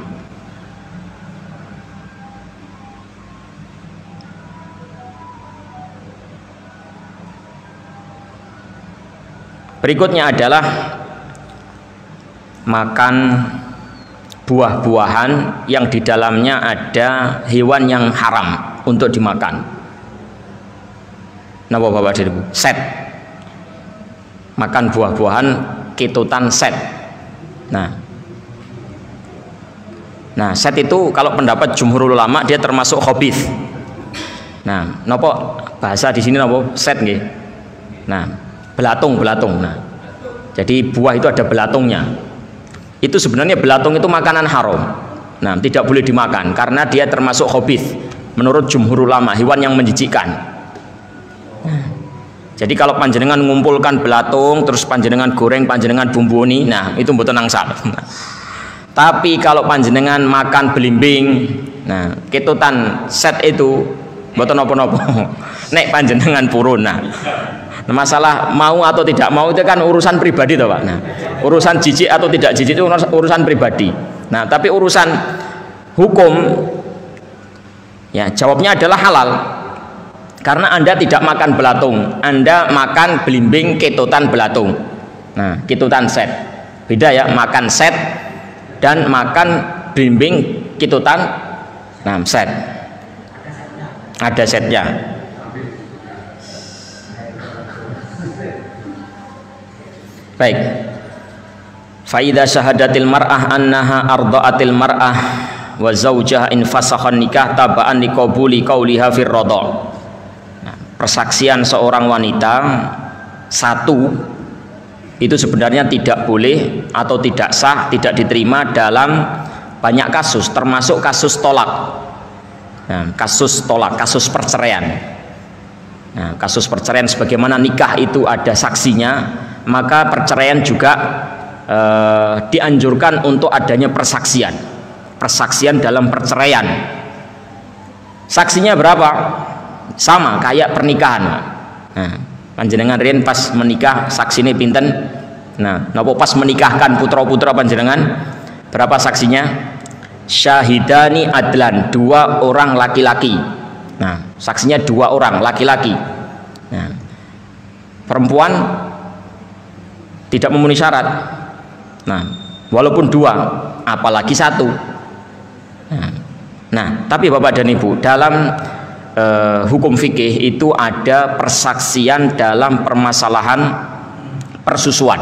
Berikutnya adalah makan buah-buahan yang di dalamnya ada hewan yang haram untuk dimakan. Napa Bapak dan Ibu? Set. Makan buah-buahan ketutan set. Nah, set itu kalau pendapat jumhur ulama dia termasuk khabith. Nah, napa bahasa di sini napa set nggih? Nah, belatung. Nah, jadi buah itu ada belatungnya. Itu sebenarnya belatung itu makanan haram. Nah, tidak boleh dimakan karena dia termasuk khabith menurut jumhur ulama, hewan yang menjijikkan. Jadi kalau panjenengan mengumpulkan belatung terus panjenengan goreng, panjenengan bumbuni, nah itu mboten angsal. Tapi kalau panjenengan makan belimbing, nah ketutan set itu mboten napa-napa. Nek panjenengan purun. Nah, masalah mau atau tidak mau itu kan urusan pribadi toh, Pak. Nah, urusan jijik atau tidak jijik itu urusan pribadi. Nah, tapi urusan hukum ya jawabnya adalah halal. Karena Anda tidak makan belatung, Anda makan belimbing ketutan belatung. Nah, ketutan set. Beda ya, makan set dan makan belimbing ketutan. Nah, set. Ada setnya. Baik. Faida syahadatil mar'ah annaha arda'atil mar'ah wa zawjaha in fasakhan nikah taba'an liqabuli qauliha fir radha'. Persaksian seorang wanita satu itu sebenarnya tidak boleh atau tidak sah, tidak diterima dalam banyak kasus, termasuk kasus tolak. Nah, kasus tolak, kasus perceraian. Nah, kasus perceraian sebagaimana nikah itu ada saksinya, maka perceraian juga dianjurkan untuk adanya persaksian. Persaksian dalam perceraian. Saksinya berapa? Sama kayak pernikahan. Nah, panjenengan riyen pas menikah saksine pinten? Nah, napa pas menikahkan putra-putra panjenengan berapa saksinya? Syahidani adlan, 2 orang laki-laki. Nah, saksinya 2 orang laki-laki. Nah, perempuan tidak memenuhi syarat. Nah, walaupun 2, apalagi 1. Nah, tapi Bapak dan Ibu, dalam hukum fikih itu ada persaksian dalam permasalahan persusuan.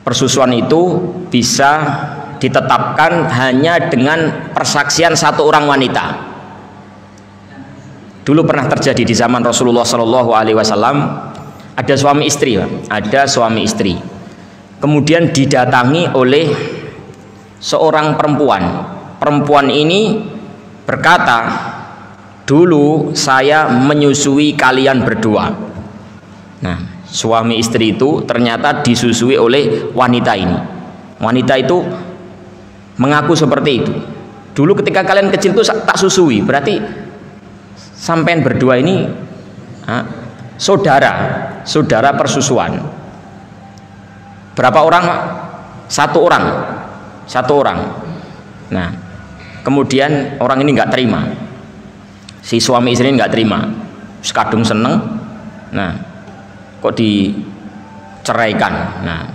Persusuan itu bisa ditetapkan hanya dengan persaksian 1 orang wanita. Dulu pernah terjadi di zaman Rasulullah SAW, ada suami istri, kemudian didatangi oleh seorang perempuan. Perempuan ini berkata, dulu saya menyusui kalian berdua. Nah, suami istri itu ternyata disusui oleh wanita ini. Wanita itu mengaku seperti itu. Dulu ketika kalian kecil itu tak susui, berarti sampean berdua ini saudara persusuan. Berapa orang? Satu orang. Nah, kemudian orang ini nggak terima, si suami istri ini nggak terima, sekadung seneng. Nah, kok diceraikan? Nah,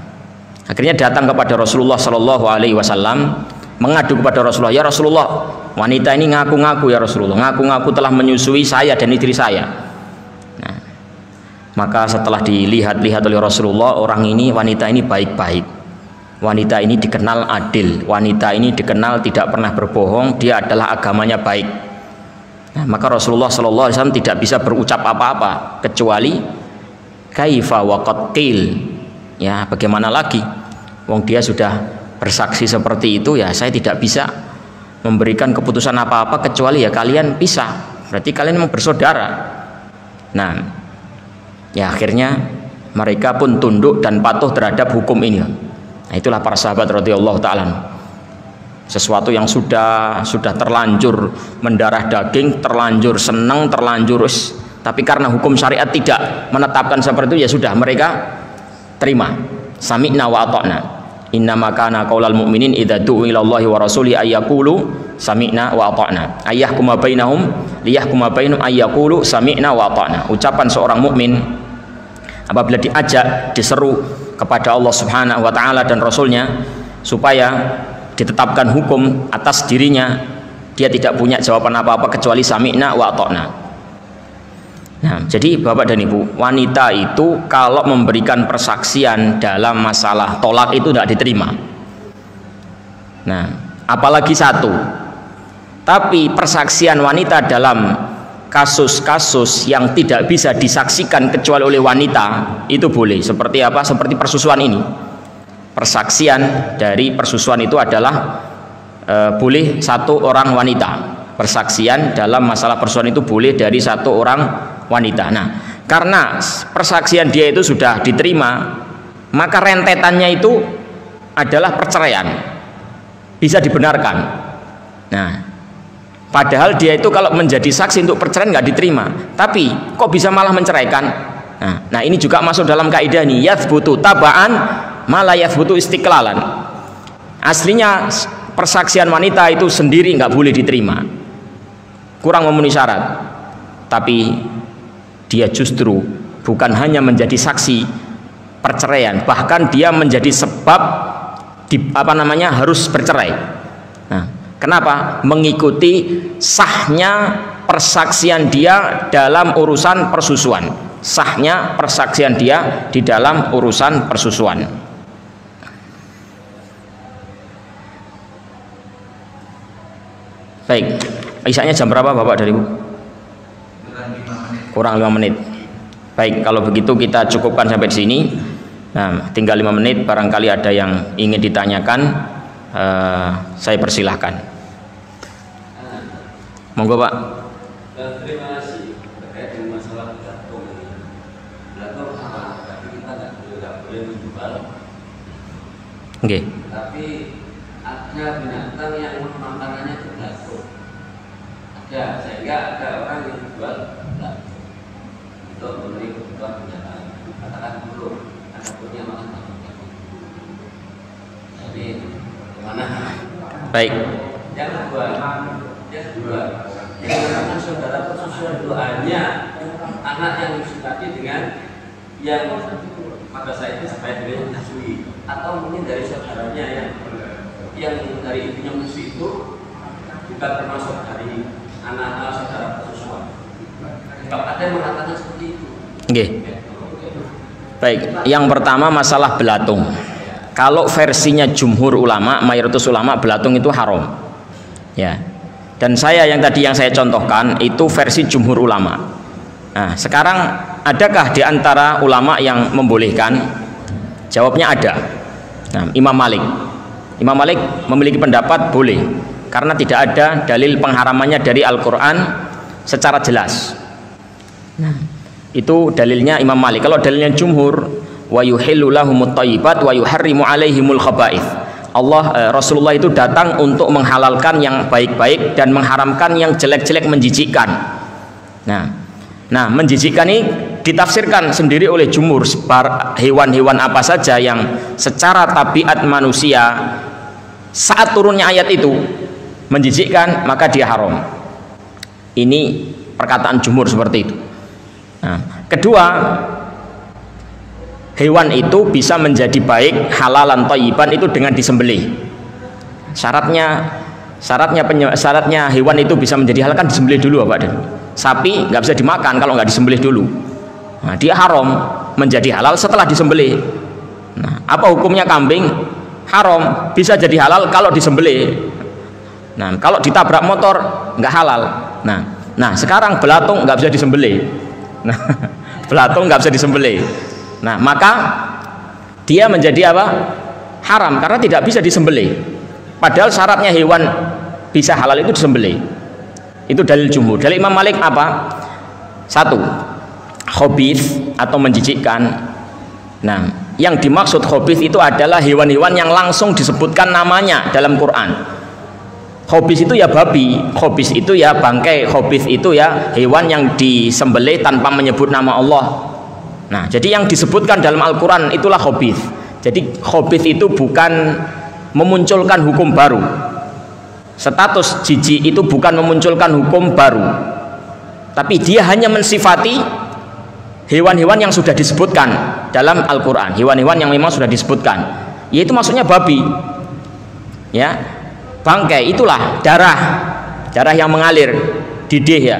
akhirnya datang kepada Rasulullah Shallallahu Alaihi Wasallam, mengadu kepada Rasulullah, ya Rasulullah, wanita ini ngaku-ngaku ya Rasulullah, ngaku-ngaku telah menyusui saya dan istri saya. Nah, maka setelah dilihat-lihat oleh Rasulullah, wanita ini baik-baik, wanita ini dikenal adil, wanita ini dikenal tidak pernah berbohong, dia adalah agamanya baik. Nah, maka Rasulullah Shallallahu Alaihi Wasallam tidak bisa berucap apa-apa kecuali kaifa waqad qil, ya bagaimana lagi, wong dia sudah bersaksi seperti itu, ya saya tidak bisa memberikan keputusan apa-apa kecuali ya kalian pisah, berarti kalian memang bersaudara. Nah, ya akhirnya mereka pun tunduk dan patuh terhadap hukum ini. Nah, itulah para sahabat radhiyallahu ta'ala. Sesuatu yang sudah terlanjur mendarah daging, terlanjur senang, terlanjur tapi karena hukum syariat tidak menetapkan seperti itu, ya sudah mereka terima. Sami'na wa ata'na. Innama kana qaulal mu'minin idza du'u ila Allahi wa rasuli ayyaqulu sami'na wa ata'na. Ayyahkuma bainahum liyahkuma bainahum ayyaqulu sami'na wa ata'na. Ucapan seorang mukmin apabila diajak, diseru kepada Allah Subhanahu wa taala dan Rasulnya supaya ditetapkan hukum atas dirinya, dia tidak punya jawaban apa-apa kecuali sami'na wa ata'na. Nah, jadi Bapak dan Ibu, wanita itu kalau memberikan persaksian dalam masalah tolak itu tidak diterima. Nah, apalagi satu. Tapi persaksian wanita dalam kasus-kasus yang tidak bisa disaksikan kecuali oleh wanita itu boleh. Seperti apa? Seperti persusuan ini. Persaksian dari persusuan itu adalah boleh satu orang wanita. Persaksian dalam masalah persusuan itu boleh dari satu orang wanita. Nah, karena persaksian dia itu sudah diterima, maka rentetannya itu adalah perceraian, bisa dibenarkan. Nah, padahal dia itu kalau menjadi saksi untuk perceraian nggak diterima, tapi kok bisa malah menceraikan? Nah, ini juga masuk dalam kaidah nih, yathbutu tabaan malah yathbutu istiqlalan. Aslinya persaksian wanita itu sendiri nggak boleh diterima, kurang memenuhi syarat, tapi dia justru bukan hanya menjadi saksi perceraian, bahkan dia menjadi sebab harus bercerai. Nah, kenapa? Mengikuti sahnya persaksian dia dalam urusan persusuan, sahnya persaksian dia di dalam urusan persusuan. Baik, isanya jam berapa Bapak dari Ibu? Kurang 5 menit. Baik, kalau begitu kita cukupkan sampai di sini. Nah, tinggal 5 menit, barangkali ada yang ingin ditanyakan, saya persilahkan. Monggo Pak. Terima kasih terkait dengan masalah belatung. Belatung sama, tapi kita nggak boleh menjual. Oke. Tapi ada binatang yang makanannya itu belatung. Ada, sehingga ada orang yang jual belatung untuk memberi kebutuhan binatang. Katakan burung, ada punya makan belatung. Jadi gimana? Baik. Yang kedua, yang namanya saudara persusuan itu hanya anak yang disukati dengan yang pada saat itu supaya dia menyusui, atau mungkin dari saudaranya yang dari ibunya menyusui itu juga termasuk dari anak saudara persusuan. Kalau ada yang mengatakan seperti itu. Oke. Baik, yang pertama masalah belatung. Kalau versinya jumhur ulama, mayoritas ulama, belatung itu haram. Ya. Dan saya yang saya contohkan itu versi jumhur ulama. Nah, sekarang adakah di antara ulama yang membolehkan? Jawabnya ada. Nah, Imam Malik memiliki pendapat boleh, karena tidak ada dalil pengharamannya dari Al-Quran secara jelas. Nah, Itu dalilnya Imam Malik. Kalau dalilnya jumhur, wa yuhillu lahumut thayyibat wa yuharrimu alaihimul khaba'ith. Rasulullah itu datang untuk menghalalkan yang baik-baik dan mengharamkan yang jelek-jelek, menjijikkan. Nah, menjijikkan ini ditafsirkan sendiri oleh jumhur, hewan-hewan apa saja yang secara tabiat manusia saat turunnya ayat itu menjijikkan, maka dia haram. Ini perkataan jumhur seperti itu. Nah, kedua, hewan itu bisa menjadi baik, halalan thayyiban itu dengan disembelih. Syaratnya hewan itu bisa menjadi halal kan disembelih dulu, Pak Den. Sapi nggak bisa dimakan kalau nggak disembelih dulu. Nah, dia haram menjadi halal setelah disembelih. Nah, apa hukumnya kambing? Haram, bisa jadi halal kalau disembelih. Nah, kalau ditabrak motor nggak halal. Nah, sekarang belatung nggak bisa disembelih. Nah, belatung nggak bisa disembelih. Nah, maka dia menjadi apa? Haram karena tidak bisa disembelih. Padahal syaratnya hewan bisa halal itu disembelih. Itu dalil jumhur. Dalil Imam Malik apa? Satu, khabith atau menjijikkan. Nah, yang dimaksud khabith itu adalah hewan-hewan yang langsung disebutkan namanya dalam Quran. Khabith itu ya babi, khabith itu ya bangkai, khabith itu ya hewan yang disembelih tanpa menyebut nama Allah. Nah, jadi yang disebutkan dalam Al-Quran itulah khabith. Jadi khabith itu bukan memunculkan hukum baru. Status jijik itu bukan memunculkan hukum baru, tapi dia hanya mensifati hewan-hewan yang sudah disebutkan dalam Al-Quran, hewan-hewan yang memang sudah disebutkan, yaitu maksudnya babi, ya, bangkai, itulah darah yang mengalir, didih ya.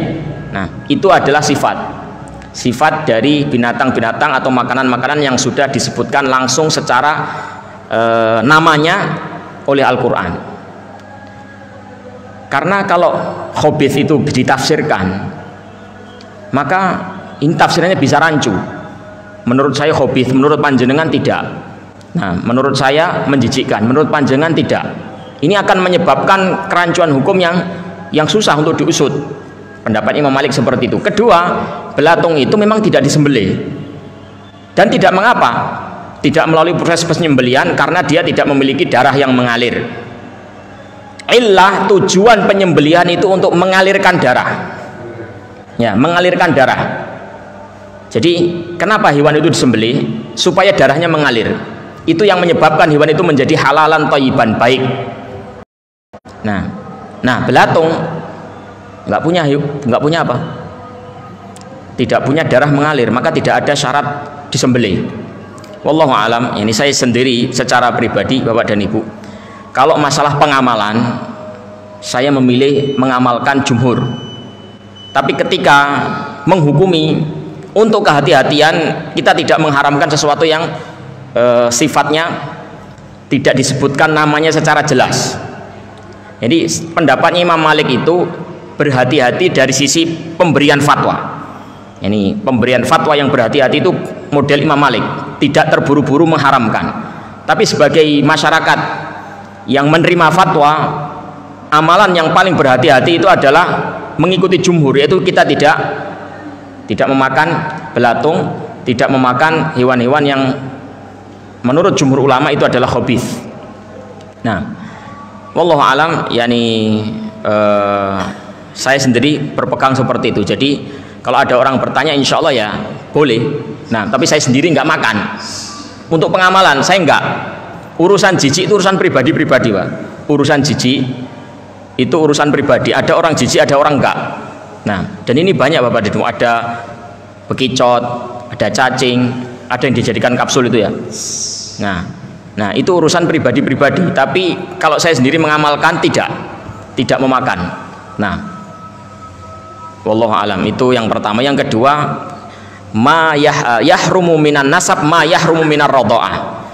Nah, itu adalah sifat dari binatang-binatang atau makanan-makanan yang sudah disebutkan langsung secara namanya oleh Al-Quran. Karena kalau khabith itu ditafsirkan, maka ini tafsirannya bisa rancu. Menurut saya khabith, menurut panjenengan tidak. Nah, menurut saya menjijikkan, menurut panjenengan tidak. Ini akan menyebabkan kerancuan hukum yang susah untuk diusut. Pendapat Imam Malik seperti itu. Kedua, belatung itu memang tidak disembelih dan tidak mengapa, tidak melalui proses penyembelihan karena dia tidak memiliki darah yang mengalir. Illah, tujuan penyembelihan itu untuk mengalirkan darah, ya, mengalirkan darah. Jadi kenapa hewan itu disembelih? Supaya darahnya mengalir. Itu yang menyebabkan hewan itu menjadi halalan thayyiban, baik. Nah, belatung nggak punya apa? Tidak punya darah mengalir, maka tidak ada syarat disembelih. Wallahu alam. Ini saya sendiri secara pribadi, Bapak dan Ibu, kalau masalah pengamalan, saya memilih mengamalkan jumhur. Tapi ketika menghukumi, untuk kehati-hatian, kita tidak mengharamkan sesuatu yang sifatnya tidak disebutkan namanya secara jelas. Jadi pendapatnya Imam Malik itu berhati-hati dari sisi pemberian fatwa. Ini pemberian fatwa yang berhati-hati itu model Imam Malik, tidak terburu-buru mengharamkan. Tapi sebagai masyarakat yang menerima fatwa, amalan yang paling berhati-hati itu adalah mengikuti jumhur, yaitu kita tidak memakan belatung, tidak memakan hewan-hewan yang menurut jumhur ulama itu adalah khabith. Nah, wallahu alam, saya sendiri berpegang seperti itu. Jadi kalau ada orang bertanya, insya Allah ya boleh. Nah, tapi saya sendiri nggak makan. Untuk pengamalan saya nggak. Urusan jijik itu urusan pribadi-pribadi, Pak. Urusan jijik itu urusan pribadi. Ada orang jijik, ada orang enggak. Nah, dan ini banyak, Bapak Ibu. Ada bekicot, ada cacing, ada yang dijadikan kapsul itu ya. Nah, itu urusan pribadi-pribadi. Tapi kalau saya sendiri mengamalkan tidak memakan. Nah, wallahu alam, itu yang pertama. Yang kedua, ma yahrumu minan nasab ma yahrumu minar radha'ah.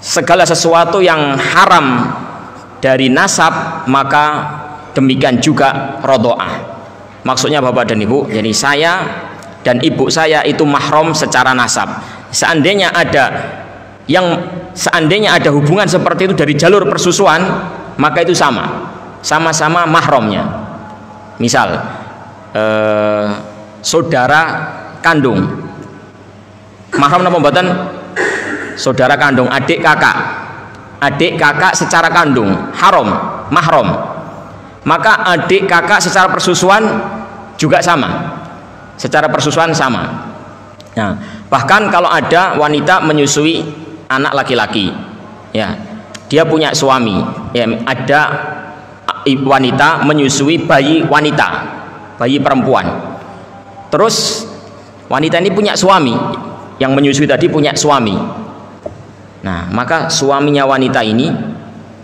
Segala sesuatu yang haram dari nasab, maka demikian juga radha'ah. Maksudnya Bapak dan Ibu, jadi saya dan ibu saya itu mahram secara nasab. Seandainya ada hubungan seperti itu dari jalur persusuan, maka itu sama-sama mahramnya. Misal saudara kandung Mahram napa mboten? Saudara kandung, adik kakak. Adik kakak secara kandung haram, mahram. Maka adik kakak secara persusuan juga sama. Secara persusuan sama. Nah, bahkan kalau ada wanita menyusui anak laki-laki, ya, dia punya suami, ya, ada wanita menyusui bayi wanita, bayi perempuan. Terus wanita ini punya suami, yang menyusui tadi punya suami. Nah, maka suaminya wanita ini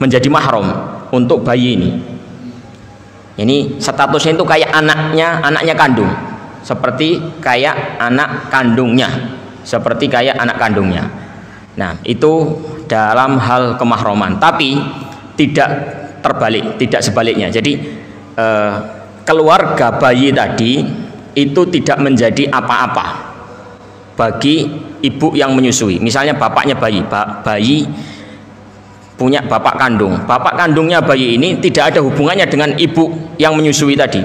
menjadi mahram untuk bayi ini. Ini statusnya itu kayak anaknya kandung, seperti kayak anak kandungnya, seperti kayak anak kandungnya. Nah, itu dalam hal kemahroman, tapi tidak terbalik, tidak sebaliknya. Jadi keluarga bayi tadi itu tidak menjadi apa-apa bagi ibu yang menyusui. Misalnya bapaknya bayi punya bapak kandung, bapak kandungnya bayi ini tidak ada hubungannya dengan ibu yang menyusui tadi.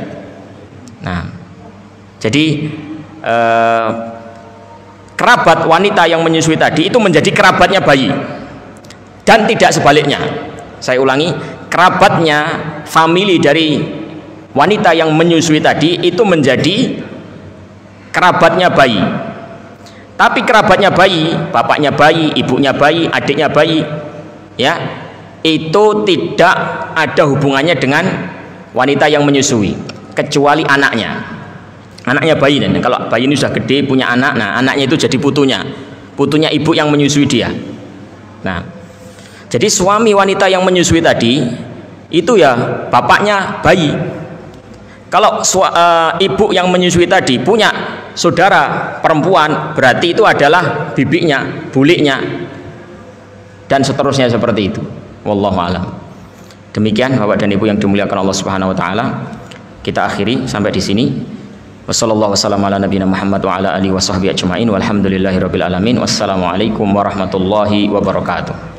Nah, jadi kerabat wanita yang menyusui tadi itu menjadi kerabatnya bayi, dan tidak sebaliknya. Saya ulangi, kerabatnya famili dari wanita yang menyusui tadi itu menjadi kerabatnya bayi. Tapi kerabatnya bayi, bapaknya bayi, ibunya bayi, adiknya bayi, ya, itu tidak ada hubungannya dengan wanita yang menyusui, kecuali anaknya bayi. Dan kalau bayi ini sudah gede punya anak, nah anaknya itu jadi putunya ibu yang menyusui dia. Nah, jadi suami wanita yang menyusui tadi itu ya bapaknya bayi. Kalau ibu yang menyusui tadi punya saudara perempuan, berarti itu adalah bibinya, buliknya, dan seterusnya seperti itu. Wallahu a'lam. Demikian Bapak dan Ibu yang dimuliakan Allah Subhanahu wa taala. Kita akhiri sampai di sini. Wassallallahu wasallam ala nabiyina Muhammad wa ala alihi washabbihi ajmain walhamdulillahirabbil alamin. Wassalamualaikum warahmatullahi wabarakatuh.